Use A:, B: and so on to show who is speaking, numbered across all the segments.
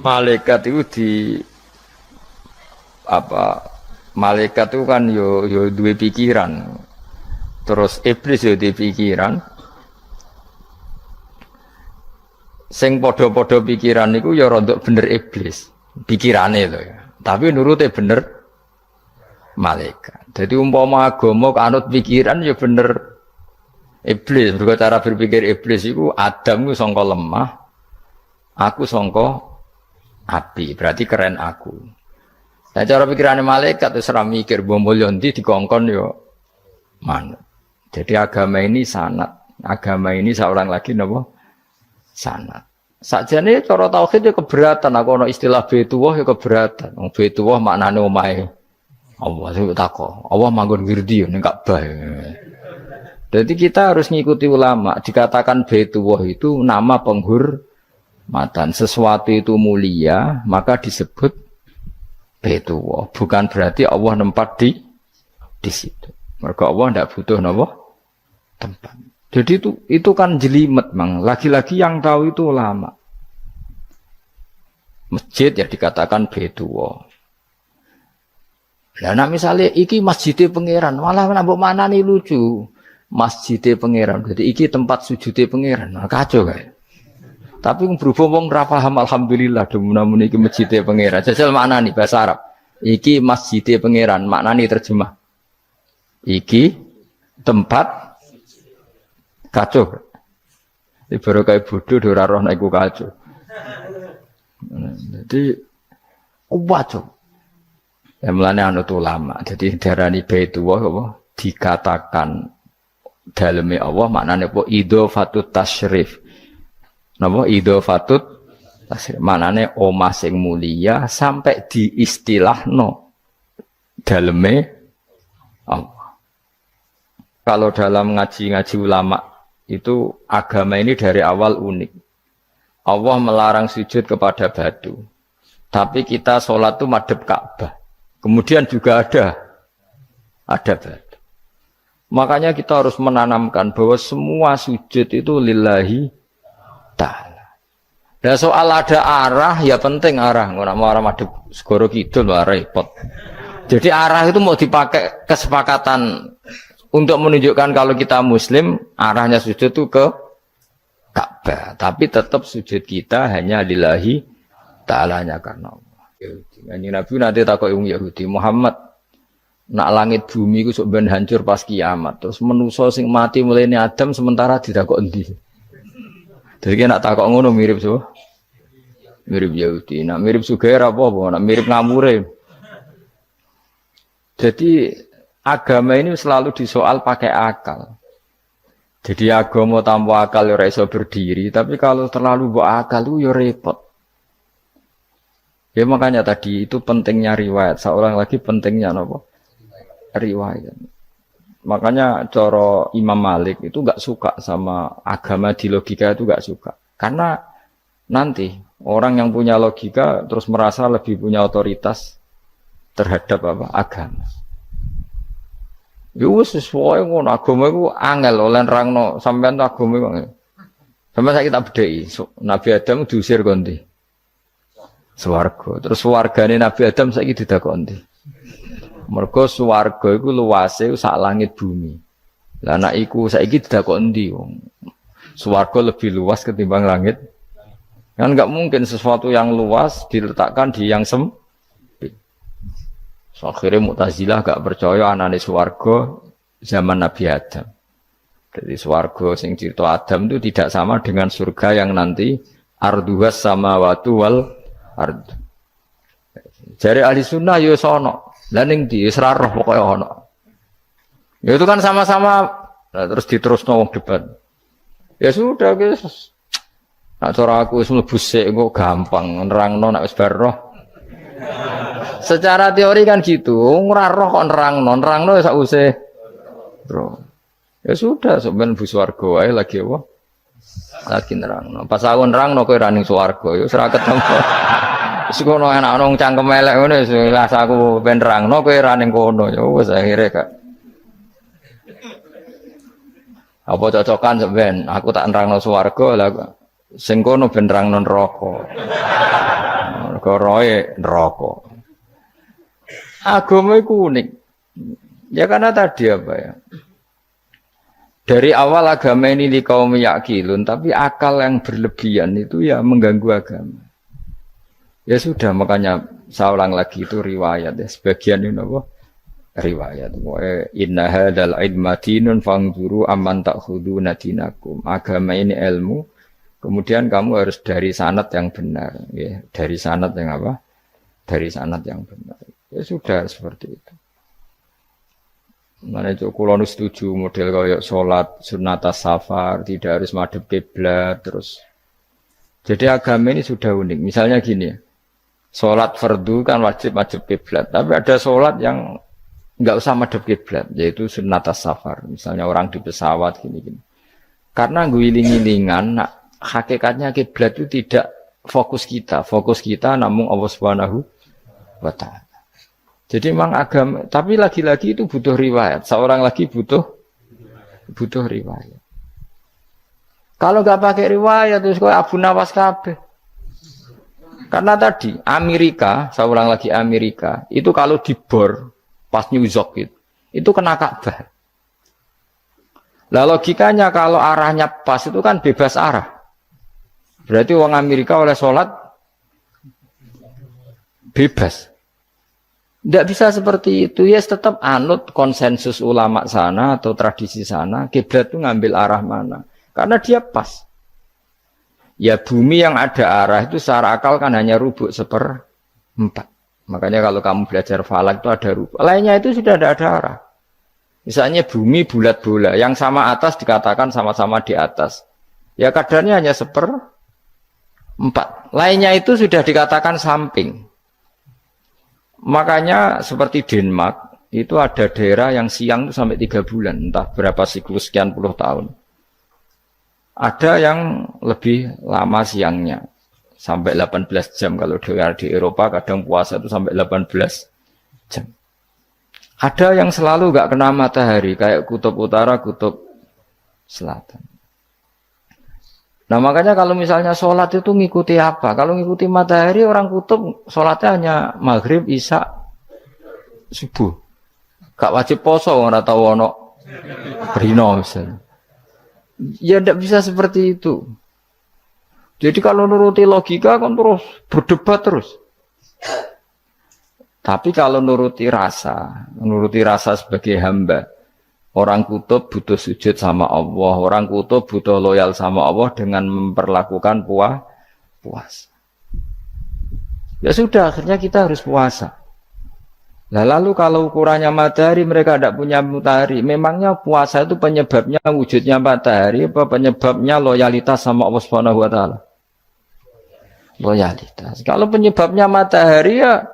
A: Malaikat itu di apa? Malaikat itu kan yo duwe pikiran. Terus iblis yo duwe pikiran. Sing padha-padha pikiran niku ya rada bener iblis. Pikirane lho ya. Tapi nurute bener malaikat. Jadi umpama agama kanut pikiran ya bener iblis. Mergo cara berpikir iblis iku Adam ku sangka lemah, aku sangka api. Berarti keren aku. Nah cara pikirane malaikat wis ora mikir mbok mulya ndi dikongkon ya manut. Jadi agama ini sanad. Agama ini seorang lagi napa? Sanad. Sakjane cara tauhid ya keberatan. Aku ana istilah Baitullah ya keberatan. Wong Baitullah maknane omahe Allah sing takok. Allah manggon wirdi ning Ka'bah. Jadi kita harus ngikuti ulama. Dikatakan Baitullah itu nama penghormatan. Sesuatu itu mulia, maka disebut Baitullah. Bukan berarti Allah nempat di situ. Mergo Allah ndak butuh napa? Tempat. Jadi itu kan jelimet, Mang. Lagi-lagi yang tahu itu ulama. Masjid ya dikatakan Baitullah. Lah nek misale iki masjidé pangeran, malah nek mbok manani lucu. Masjidé pangeran. Jadi iki tempat sujudé pangeran. Nah, kacau kae. Tapi berhubung wong ora paham alhamdulillah demun iki masjidé pangeran. Jajal maknani bahasa Arab. Iki masjidé pangeran, maknani terjemah. Iki tempat kacau. Ini baru kayak bodoh ora roh nek iku kacau. Jadi kacau. Ya mulane anut ulama. Jadi darani Baitullah apa dikatakan daleme Allah maknane apa idhofatut tasyrif. Napa idhofatut tasyrif maknane omah sing mulia sampai diistilahno daleme Allah. Kalau dalam ngaji-ngaji ulama itu agama ini dari awal unik. Allah melarang sujud kepada batu. Tapi kita sholat itu madhep Ka'bah. Kemudian juga ada batu. Makanya kita harus menanamkan bahwa semua sujud itu lillahi ta'ala. Dan soal ada arah, ya penting arah. Nggak mau arah madhep segoro kidul, repot. Jadi arah itu mau dipakai kesepakatan untuk menunjukkan kalau kita muslim, arahnya sujud itu ke Ka'bah. Tapi tetap sujud kita hanya lillahi ta'alanya karena Allah. Kanjeng Nabi nanti takok wong Yahudi, Muhammad nak langit bumi ku sok ben hancur pas kiamat. Terus manusa sing mati mulane Adam sementara ditakok endi? Jadi nak takok ngono mirip so. Mirip Yahudi. Nak mirip sugih apa-apa, nak mirip ngamure. Jadi agama ini selalu disoal pakai akal. Jadi agama tanpa akal ora iso berdiri, tapi kalau terlalu mbok akal itu ya repot. Ya makanya tadi itu pentingnya riwayat. Seorang lagi pentingnya apa? Riwayat. Makanya cara Imam Malik itu enggak suka sama agama di logika itu enggak suka. Karena nanti orang yang punya logika terus merasa lebih punya otoritas terhadap apa? Agama. Ya wis sesuai ngono agama iku angel oleh nerangno sampean agama iku. Sampeyan saiki tak bedheki. Nabi Adam diusir kondi. Swarga. Terus wargane Nabi Adam saiki didakoni ndi? Mergo swarga iku luase sak langit bumi. Lah nek iku saiki didakoni ndi wong? Swarga lebih luas ketimbang langit. Kan enggak mungkin sesuatu yang luas diletakkan di yang sempit. So, akhirnya Mu'tazilah enggak percaya anane swarga zaman Nabi Adam. Jadi swarga sing cerita Adam itu tidak sama dengan surga yang nanti arduhas samawati wal ard. Jari ahli sunnah ya sono. Lah ning ndi wis ra roh pokoke ono. Ya itu kan sama-sama nah, terus diterusno wong debat. Ya sudah guys. Nak cara aku wis mlebu sik kok gampang nerangno nek wis bar roh. Secara teori kan gitu, ora roh kok nerangno sak usih. Bro. Ya sudah sampean bu swarga wae lagi apa? Lagi nerangno. Pas aku nerangno kowe ra ning swarga ya wis ra ketemu. Wis kono enak nang cangkem elek ngene wis aku ben nerangno kowe ra ning kono ya wis akhire Kak. Apa cocokan sampean? Aku tak nerangno swarga lah sing kono ben nerangno neraka. perkara neraka. Agama iku unik. Ya karena tadi apa ya? Dari awal agama ini di kaum yakilun, tapi akal yang berlebihan itu ya mengganggu agama. Ya sudah, makanya saya ulang lagi itu riwayat ya. Sebagian ini apa? Riwayat. Inna hadzal ilma dinun fangzuru amman ta'khuduna dinakum. Agama ini ilmu, kemudian kamu harus dari sanad yang benar, ya. Dari sanad yang apa? Dari sanad yang benar. Ya sudah seperti itu. Mana itu kula setuju model kayak salat sunat safar, tidak harus madhep kiblat terus. Jadi agama ini sudah unik. Misalnya gini, salat fardu kan wajib kiblat, tapi ada salat yang enggak usah madhep kiblat, yaitu sunat safar. Misalnya orang di pesawat gini-gini. Karena guling-gilingan, hakikatnya kiblat itu tidak fokus kita. Fokus kita namun Allah Subhanahu wa ta'ala. Jadi memang agama, tapi lagi-lagi itu butuh riwayat. Seorang lagi butuh riwayat. Kalau nggak pakai riwayat terus kok Abu Nawas kabeh. Karena tadi Amerika, seorang lagi Amerika, itu kalau dibor pas New York itu kena Ka'bah. Lah logikanya kalau arahnya pas itu kan bebas arah. Berarti orang Amerika oleh sholat bebas. Tidak bisa seperti itu, ya tetap anut konsensus ulama sana atau tradisi sana, kiblat itu ngambil arah mana. Karena dia pas. Ya bumi yang ada arah itu secara akal kan hanya rubuk 1/4. Makanya kalau kamu belajar falak itu ada rubuk. Lainnya itu sudah tidak ada arah. Misalnya bumi bulat bola, yang sama atas dikatakan sama-sama di atas. Ya kadarnya hanya 1/4. Lainnya itu sudah dikatakan samping. Makanya seperti Denmark, itu ada daerah yang siang itu sampai 3 bulan, entah berapa siklus sekian puluh tahun. Ada yang lebih lama siangnya, sampai 18 jam. Kalau di Eropa kadang puasa itu sampai 18 jam. Ada yang selalu nggak kena matahari, kayak kutub utara, kutub selatan. Nah makanya kalau misalnya sholat itu ngikuti apa? Kalau ngikuti matahari orang kutub sholatnya hanya maghrib, isya, subuh. Gak wajib poso orang tahu ono berino misalnya. Ya tidak bisa seperti itu. Jadi kalau nuruti logika kan terus berdebat terus. Tapi kalau nuruti rasa sebagai hamba. Orang kutub butuh sujud sama Allah. Orang kutub butuh loyal sama Allah dengan memperlakukan puasa. Ya sudah, akhirnya kita harus puasa. Nah, lalu kalau ukurannya matahari, mereka tidak punya matahari. Memangnya puasa itu penyebabnya wujudnya matahari, apa penyebabnya loyalitas sama Allah Subhanahu wa ta'ala? Loyalitas. Kalau penyebabnya matahari ya,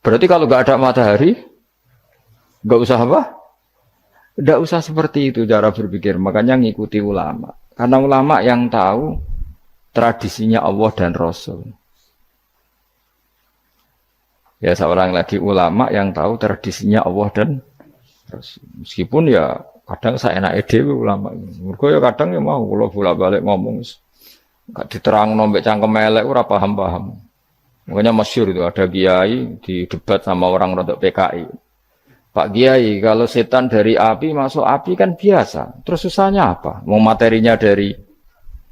A: berarti kalau nggak ada matahari, nggak usah apa? Tidak usah seperti itu cara berpikir, makanya ngikuti ulama. Karena ulama yang tahu tradisinya Allah dan Rasul. Ya seorang lagi ulama yang tahu tradisinya Allah dan Rasul. Meskipun ya kadang saya enak dewe ulama ini. Mereka ya kadang ya mau kalau bolak-balik ngomong. Gak diterang nombek cangkem elek ora paham-paham. Makanya masyhur itu ada kiai di debat sama orang rodok PKI. Pak Kiai, kalau setan dari api masuk api kan biasa. Terus susahnya apa? Mau materinya dari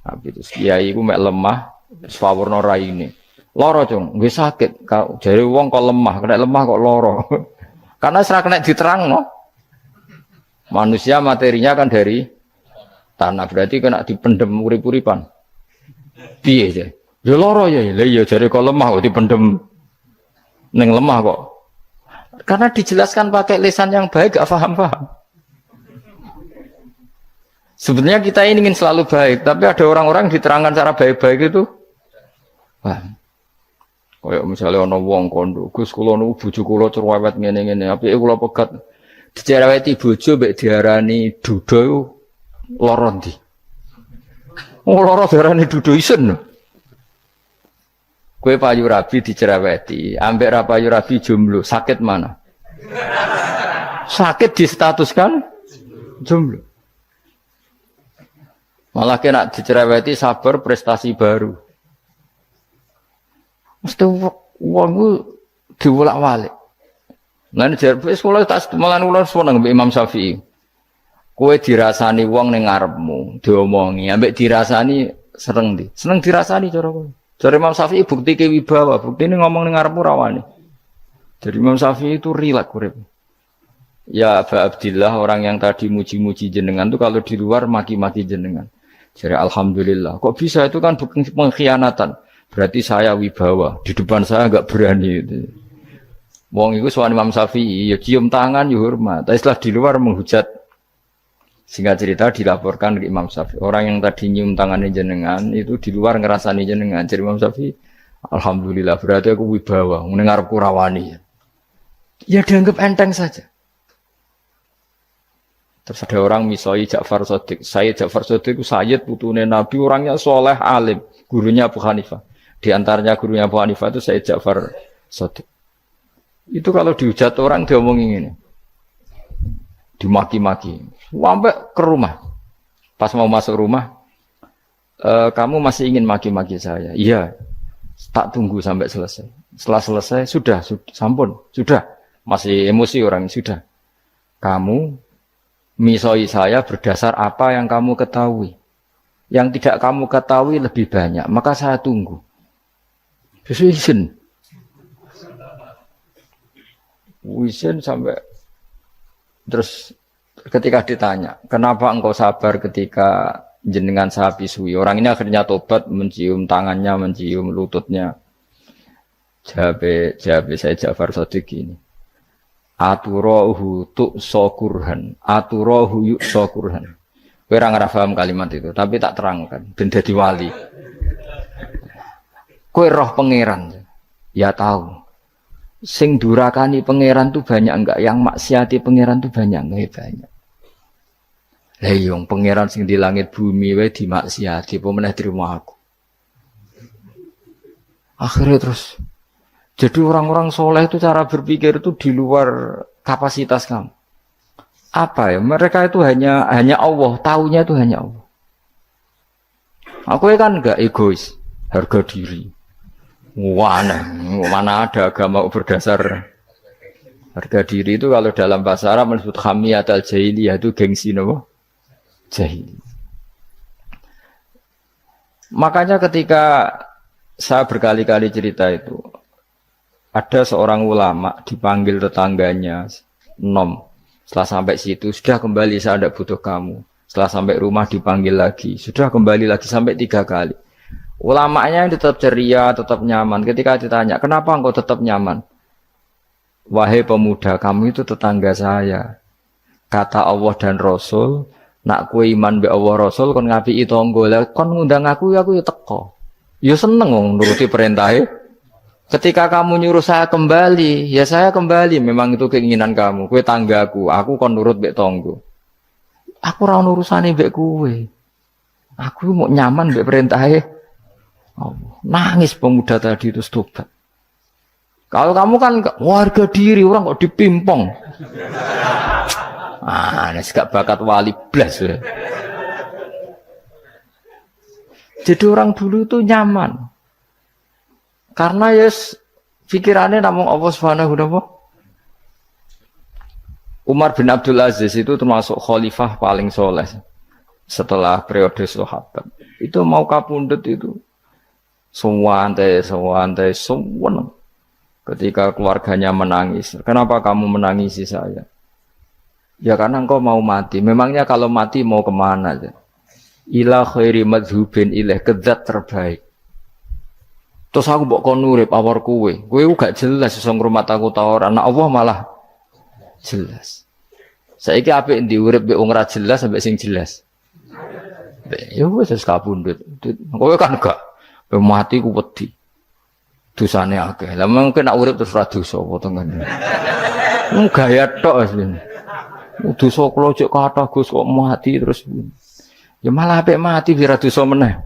A: api. Terus Kiai ku mek lemah, sawurna raine. Loro, Cung, nggih sakit. Jare wong kok lemah, kena lemah kok loro. Karena serak kena diterangno. Manusia materinya kan dari tanah, berarti kena dipendem urip-uripan. Piye ya? Ya loro ya. Lah ya jare kok lemah kok dipendem ning lemah kok. Karena dijelaskan pakai lisan yang baik, gak paham-paham. Sebenarnya kita ini ingin selalu baik, tapi ada orang-orang diterangkan cara baik-baik itu paham. Kayak misalnya ana wong kondo, Gus kula nu bojo kula cerewet ngene-ngene, apike kula pegat dicereweti bojo mbek diarani duda iku lara ndi? Oh lara diarani duda isen. Kue payu rabi dicereweti, ambek ra payu rabi jomblo, sakit mana? Sakit distatuskan jomblo. Malah kena dicereweti sabar prestasi baru. Mesti wong ku diwolak-walik. Lan jar wis kula tak malan kula seneng mbek Imam Syafi'i. Kowe dirasani wong ning ngarepmu, diomongi, ambek dirasani seneng ndi? Seneng dirasani cara kowe. Cara Imam Syafi'i buktike wibawa, buktine ngomong ning ngarepmu rawani. Jadi Imam Syafi'i itu rileks urip. Ya Aba Abdillah, orang yang tadi muji-muji jenengan tuh kalau di luar maki-maki jenengan. Jadi alhamdulillah. Kok bisa itu kan bukan pengkhianatan. Berarti saya wibawa. Di depan saya enggak berani itu. Wong iku sowan Imam Syafi'i ya cium tangan ya hormat. Tapi setelah di luar menghujat. Singkat cerita dilaporkan ke Imam Syafi'i. Orang yang tadi nyium tangannya jenengan itu di luar ngerasani jenengan. Jadi Imam Syafi'i alhamdulillah berarti aku wibawa. Mendengar kurawani. Ya dianggap enteng saja. Terus ada orang misoi Ja'far Shadiq. Sayyid Ja'far Shadiq itu Sayyid putune Nabi, orangnya soleh alim, gurunya Abu Hanifah. Di antaranya gurunya Abu Hanifah itu Sayyid Ja'far Shadiq. Itu kalau dihujat orang diomongin ini, dimaki-maki, sampai ke rumah. Pas mau masuk rumah, kamu masih ingin maki-maki saya? Iya. Tak tunggu sampai selesai. Setelah selesai sudah sampun, sudah. Masih emosi orang sudah. Kamu misoi saya berdasar apa yang kamu ketahui. Yang tidak kamu ketahui lebih banyak. Maka saya tunggu. Izin sampai. Terus ketika ditanya, kenapa engkau sabar ketika jenengan saya pisui? Orang ini akhirnya tobat, mencium tangannya, mencium lututnya. Jawab saya Ja'far Shadiq ini. Aturahu tu'sokurhan, aturahu yu'sokurhan. Kowe ora ngrafaham kalimat itu, tapi tak terangkan ben dadi wali. Kowe roh pangeran. Ya tahu. Sing durakani pangeran tuh banyak enggak? Yang maksiati pangeran tuh banyak enggak? Banyak. Lah yung pangeran sing di langit bumi wae dimaksiati, apa meneh terima aku. Akhirnya terus jadi orang-orang soleh itu cara berpikir itu di luar kapasitas kamu. Apa ya? Mereka itu hanya Allah, taunya itu hanya Allah. Aku kan enggak egois, harga diri. Mana ada agama berdasar harga diri itu kalau dalam bahasa Arab disebut khamiyat al-jahiliyah itu gengsi napa? Jahili. Makanya ketika saya berkali-kali cerita itu, ada seorang ulama dipanggil tetangganya, nom. Setelah sampai situ, sudah kembali, saya tidak butuh kamu. Setelah sampai rumah dipanggil lagi, sudah kembali lagi sampai 3 kali. Ulamanya tetap ceria, tetap nyaman. Ketika ditanya, kenapa engkau tetap nyaman? Wahai pemuda, kamu itu tetangga saya. Kata Allah dan Rasul, nak kue iman be Allah Rasul, kon ngapi itu tangga, kon ngundang aku ya teko. Ya seneng nuruti perintahnya. Ketika kamu nyuruh saya kembali, ya saya kembali. Memang itu keinginan kamu. Kue tanggaku, aku kon nurut mbek tonggo. Aku ora urusane mbek kowe. Aku mau nyaman mbek perintahe. Oh, nangis pemuda tadi itu tobat. Kalau kamu kan warga diri, orang kok dipimpong. Nek gak bakat wali blas. Jadi orang dulu itu nyaman. Karena pikirannya namun Allah Subhanahu wa ta'ala. Umar bin Abdul Aziz itu termasuk khalifah paling soleh setelah periode sahabat. Itu mau kapundhut itu santai. Ketika keluarganya menangis, kenapa kamu menangisi saya? Ya karena engkau mau mati. Memangnya kalau mati mau kemana aja? Ila khairi madhubin ilaih, ke zat terbaik. Terus aku mbok kon urip awar kowe gak jelas iso ngrumat aku ta ora. Nah Allah malah jelas. Saiki apik ndi urip mbek wong ora jelas sampai sing jelas. Ya wis kapundhut. Kowe kan gak mati ku wedi. Dosane akeh. Lah mungkin nek urip terus ora dosa apa to ngene. Gaya tok asline. Dosa kula cek kathah Gus kok mati terus. Ya malah apik mati biar dosa meneh.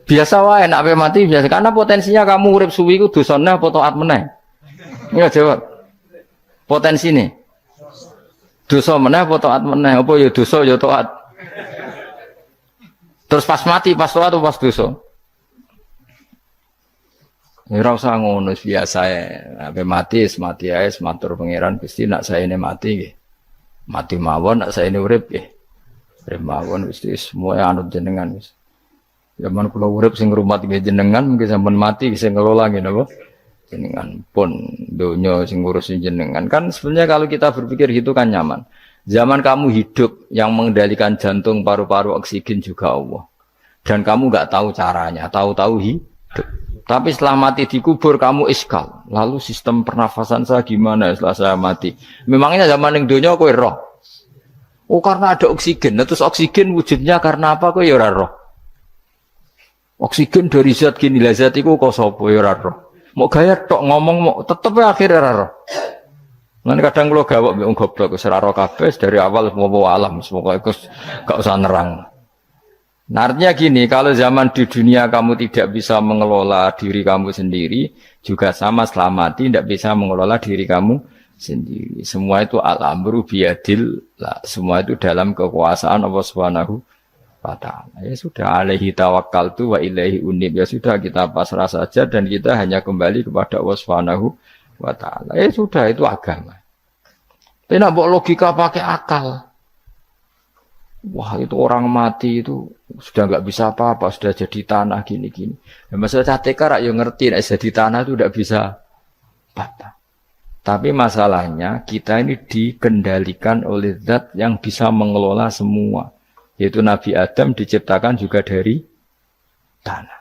A: Biasa wae nek ape mati biasa karena potensinya kamu urip suwi ku dosane apa taat meneh. Ya jawab. Potensine. Dosa meneh apa taat meneh? Apa ya dosa ya taat. Terus pas mati pas taat atau pas dosa? Ora usah ngono biasa ya. Ape mati ae matur pangeran Gusti nak saene mati nggih. Mati mawon nak saene urip nggih. Urip mawon Gusti semua anut jenengan wis. Zaman kula urip sing ngrumat nggih jenengan mungkin sampean mati sing ngelola nggih napa? Jenengan pun donya sing ngurusi jenengan. Kan sebenarnya kalau kita berpikir gitu kan nyaman. Zaman kamu hidup yang mengendalikan jantung, paru-paru, oksigen juga Allah. Dan kamu enggak tahu caranya, tahu-tahu hidup. Tapi setelah mati dikubur kamu iskal. Lalu sistem pernafasan saya gimana setelah saya mati? Memangnya zaman yang dunia kowe roh. Oh karena ada oksigen. Nah, terus oksigen wujudnya karena apa kowe ya ora roh. Oksigen dari zat gini lah zat iku kok sapa ya ora roh. Mau gaya tok ngomong mau tetep akhirnya ora roh. Lan kadang kula gawok mbek wong goblok wis ora roh kabeh dari awal semua alam semoga iku gak usah nerang. Nah, artinya gini, kalau zaman di dunia kamu tidak bisa mengelola diri kamu sendiri, juga sama setelah mati tidak bisa mengelola diri kamu sendiri. Semua itu al-amru biyadil, semua itu dalam kekuasaan Allah Subhanahu wa ta'ala. Ya sudah, alaihi tawakkaltu wa ilaihi unib. Ya sudah, kita pasrah saja dan kita hanya kembali kepada Allah Subhanahu wa ta'ala. Ya sudah, itu agama. Tapi nak bawa logika pakai akal. Wah itu orang mati itu sudah nggak bisa apa-apa, sudah jadi tanah gini-gini. Ya, masalah catekar yang ngerti, nah, jadi tanah itu tidak bisa apa-apa. Tapi masalahnya kita ini dikendalikan oleh zat yang bisa mengelola semua. Yaitu Nabi Adam diciptakan juga dari tanah.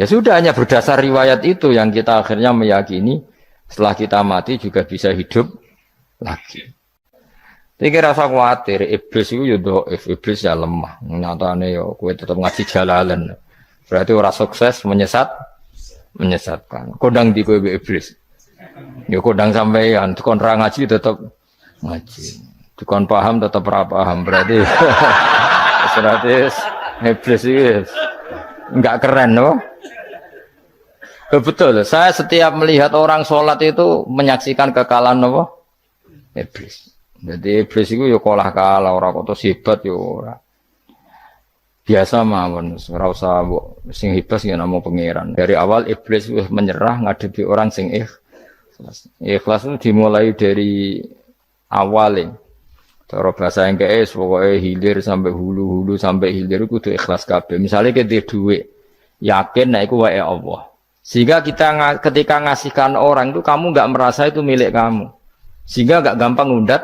A: Ya sudah hanya berdasar riwayat itu yang kita akhirnya meyakini setelah kita mati juga bisa hidup lagi. Tapi rasa khawatir, iblis itu ya dhaif, iblis ya lemah. Nyatane ya kowe tetap ngaji jalalan. Berarti ora sukses menyesatkan. Kodang di kowe iblis. Ya kodang sampean, kon ra ngaji tetap ngaji. Kon paham tetap ora paham. Berarti iblis itu enggak keren loh. Betul, saya setiap melihat orang sholat itu menyaksikan kekalahan apa? Iblis. Jadi iblis itu ya kalah ora kok hebat ya ora. Biasa mawon, ora usah sing hebat ya namung pangeran. Dari awal iblis wis menyerah ngadepi orang sing ikhlas. Ikhlas itu dimulai dari awalnya. Cara bahasa Inggris pokoknya hilir sampai hulu sampai hilir itu kudu ikhlas kabeh. Misalnya kita duit, yakin nek iku wae Allah. Sehingga kita ketika ngasihkan orang itu kamu enggak merasa itu milik kamu. Sehingga enggak gampang undat.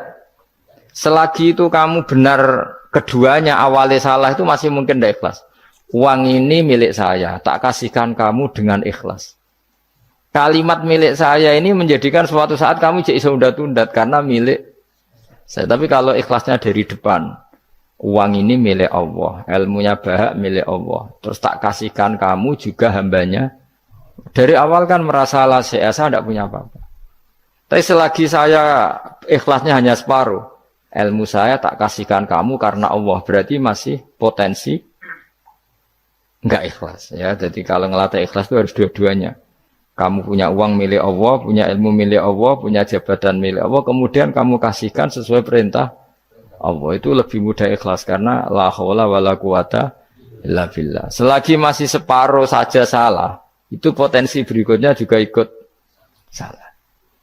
A: Selagi itu kamu benar keduanya awalnya salah itu masih mungkin tidak ikhlas. Uang ini milik saya, tak kasihkan kamu dengan ikhlas. Kalimat milik saya ini menjadikan suatu saat kamu jadi undat-undat karena milik saya. Tapi kalau ikhlasnya dari depan, uang ini milik Allah, ilmunya bahak milik Allah. Terus tak kasihkan kamu juga hambanya. Dari awal kan merasa lah saya tidak punya apa-apa. Tapi selagi saya ikhlasnya hanya separuh. Ilmu saya tak kasihkan kamu karena Allah, berarti masih potensi enggak ikhlas ya. Jadi kalau ngelatih ikhlas itu harus dua-duanya. Kamu punya uang milik Allah, punya ilmu milik Allah, punya jabatan milik Allah, kemudian kamu kasihkan sesuai perintah Allah. Itu lebih mudah ikhlas karena la haula wala quwata illa billah. Selagi masih separuh saja salah, itu potensi berikutnya juga ikut salah.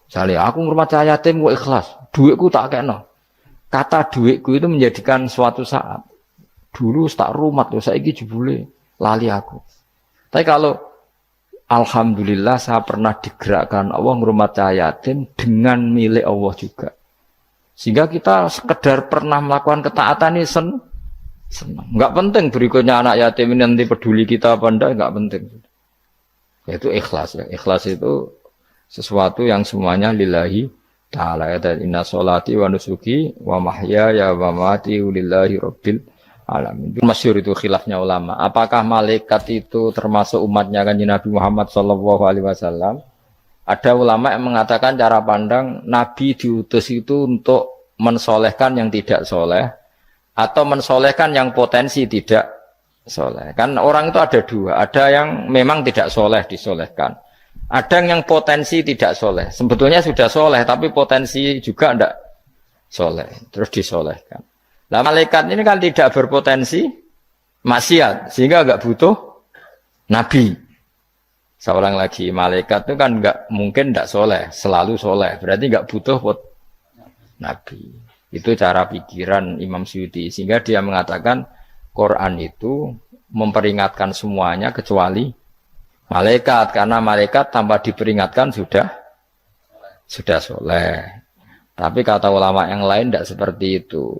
A: Misalnya aku ngurmat yatim kok ikhlas, duitku tak kena. Kata duitku itu menjadikan suatu saat. Dulu tak rumat loh, saiki jebule lali aku. Tapi kalau alhamdulillah saya pernah digerakkan Allah ngurmat yatim dengan milik Allah juga. Sehingga kita sekedar pernah melakukan ketaatan ini senang. Enggak penting berikutnya anak yatim ini nanti peduli kita apa enggak, enggak penting. Yaitu ikhlas ya. Ikhlas itu sesuatu yang semuanya lillahi ta'ala. Ya, inna sholati wa nusuki wa mahyaya wa mamati lillahi rabbil alamin. Masyhur itu khilafnya ulama. Apakah malaikat itu termasuk umatnya Kanjeng Nabi Muhammad sallallahu alaihi wasallam? Ada ulama yang mengatakan cara pandang Nabi diutus itu untuk mensolehkan yang tidak soleh atau mensolehkan yang potensi tidak soleh. Kan orang itu ada dua. Ada yang memang tidak soleh disolehkan. Ada yang potensi tidak soleh. Sebetulnya sudah soleh, tapi potensi juga tidak soleh. Terus disolehkan. Nah malaikat ini kan tidak berpotensi maksiat. Sehingga agak butuh Nabi. Seorang lagi malaikat itu kan nggak mungkin nggak soleh, selalu soleh. Berarti nggak butuh nabi. Itu cara pikiran Imam Suyuti. Sehingga dia mengatakan Quran itu memperingatkan semuanya kecuali malaikat. Karena malaikat tanpa diperingatkan sudah soleh. Tapi kata ulama yang lain tidak seperti itu.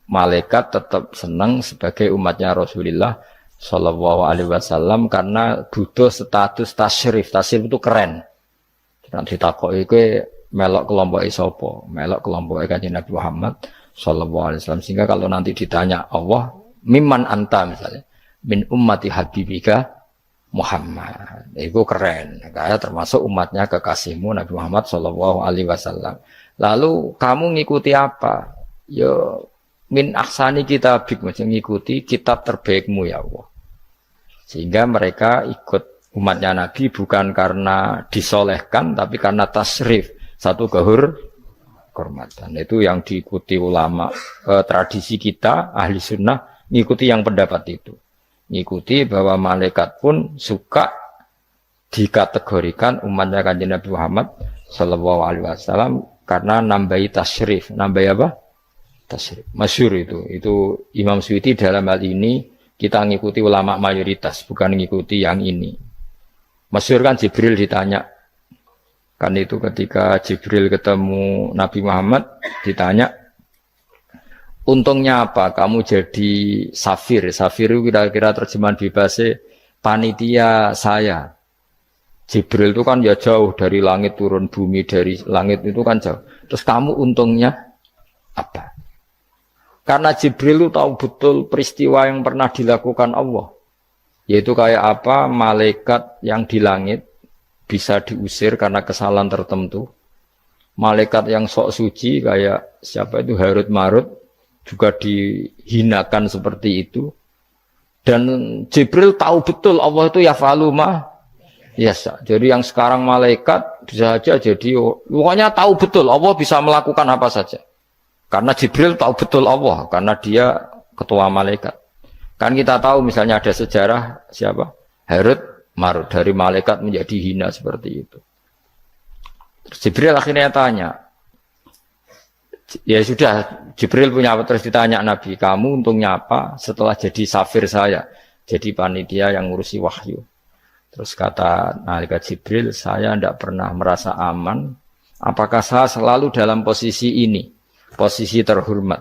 A: Malaikat tetap senang sebagai umatnya Rasulullah Shallallahu Alaihi Wasallam karena butuh status tasyrif. Tasyrif itu keren. Nanti takut itu melok kelompok isopo, melok kelompok Kanjeng Nabi Muhammad Shallallahu Alaihi Wasallam. Sehingga kalau nanti ditanya Allah, mimman anta misalnya, min ummati habibika Muhammad, itu keren. Kayak termasuk umatnya kekasihmu Nabi Muhammad Shallallahu Alaihi Wasallam. Lalu kamu ngikuti apa? Yo min ahsani kitabik, macam ngikuti kitab terbaikmu ya Allah. Sehingga mereka ikut umatnya Nabi bukan karena disolehkan, tapi karena tasrif, satu kehormatan. Itu yang diikuti ulama. Tradisi kita ahli sunnah ngikuti yang pendapat itu. Ngikuti bahwa malaikat pun suka dikategorikan umatnya Kanjeng Nabi Muhammad Sallallahu Alaihi Wasallam karena nambahi tasrif. Nambahi apa? Tasrif. Masyhur itu Imam Suyuti dalam hal ini kita ngikuti ulama mayoritas, bukan ngikuti yang ini. Masyhur kan Jibril ditanya, kan itu ketika Jibril ketemu Nabi Muhammad ditanya, untungnya apa kamu jadi safir? Safir itu kira-kira terjemahan bebasnya panitia saya. Jibril itu kan ya jauh dari langit turun bumi, dari langit itu kan jauh. Terus kamu untungnya apa? Karena Jibril itu tahu betul peristiwa yang pernah dilakukan Allah. Yaitu kayak apa malaikat yang di langit bisa diusir karena kesalahan tertentu. Malaikat yang sok suci kayak siapa itu Harut Marut juga dihinakan seperti itu. Dan Jibril tahu betul Allah itu yaf'alu ma yasha. Jadi yang sekarang malaikat bisa saja jadi pokoknya tahu betul Allah bisa melakukan apa saja. Karena Jibril tahu betul Allah, karena dia ketua malaikat. Kan kita tahu misalnya ada sejarah siapa? Harut Marut, dari malaikat menjadi hina seperti itu. Terus Jibril akhirnya tanya, ya sudah, Jibril punya apa? Terus ditanya Nabi, kamu untungnya apa setelah jadi safir saya, jadi panitia yang ngurusi wahyu. Terus kata malaikat Jibril, saya tidak pernah merasa aman, apakah saya selalu dalam posisi ini? Posisi terhormat,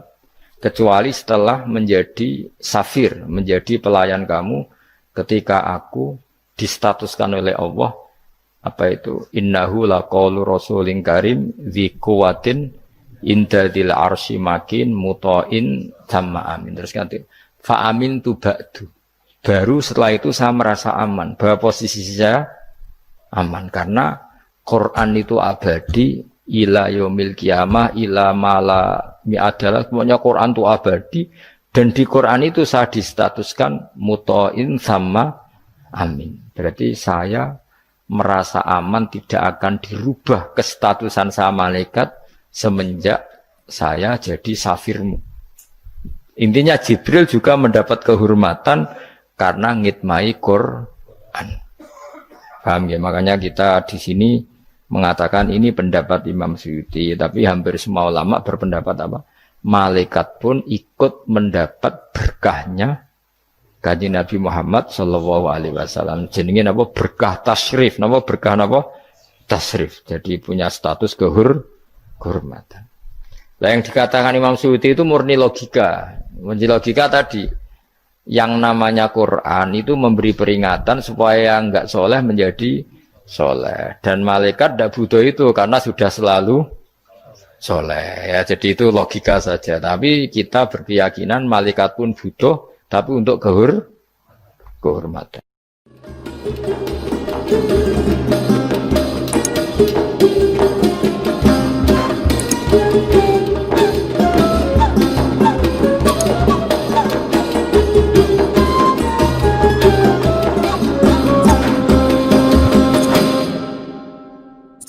A: kecuali setelah menjadi safir, menjadi pelayan kamu ketika aku distatuskan oleh Allah apa itu innahu laqaulu rasulin karim dzi quwwatin indadil arsy makin muta'in tamma amin. Terus ganti fa amin tu ba'du, baru setelah itu saya merasa aman bahwa posisi saya aman karena Quran itu abadi ila yaumil qiyamah ila mala adalah semuanya Quran itu abadi dan di Quran itu saya distatuskan muta'in sama amin. Berarti saya merasa aman tidak akan dirubah kestatusan saya malaikat semenjak saya jadi safirmu. Intinya Jibril juga mendapat kehormatan karena ngitmai Quran. Paham ya? Makanya kita di sini mengatakan ini pendapat Imam Suyuti, tapi hampir semua ulama berpendapat apa? Malaikat pun ikut mendapat berkahnya Kanjeng Nabi Muhammad Shallallahu Alaihi Wasallam. Jenenge apa? Berkah tasrif, apa berkah apa? Tasrif. Jadi punya status kehormatan. Nah, yang dikatakan Imam Suyuti itu murni logika. Murni logika tadi, yang namanya Quran itu memberi peringatan supaya enggak soleh menjadi soleh, dan malaikat tidak butuh itu karena sudah selalu soleh ya. Jadi itu logika saja, tapi kita berkeyakinan malaikat pun butuh, tapi untuk kehormatan.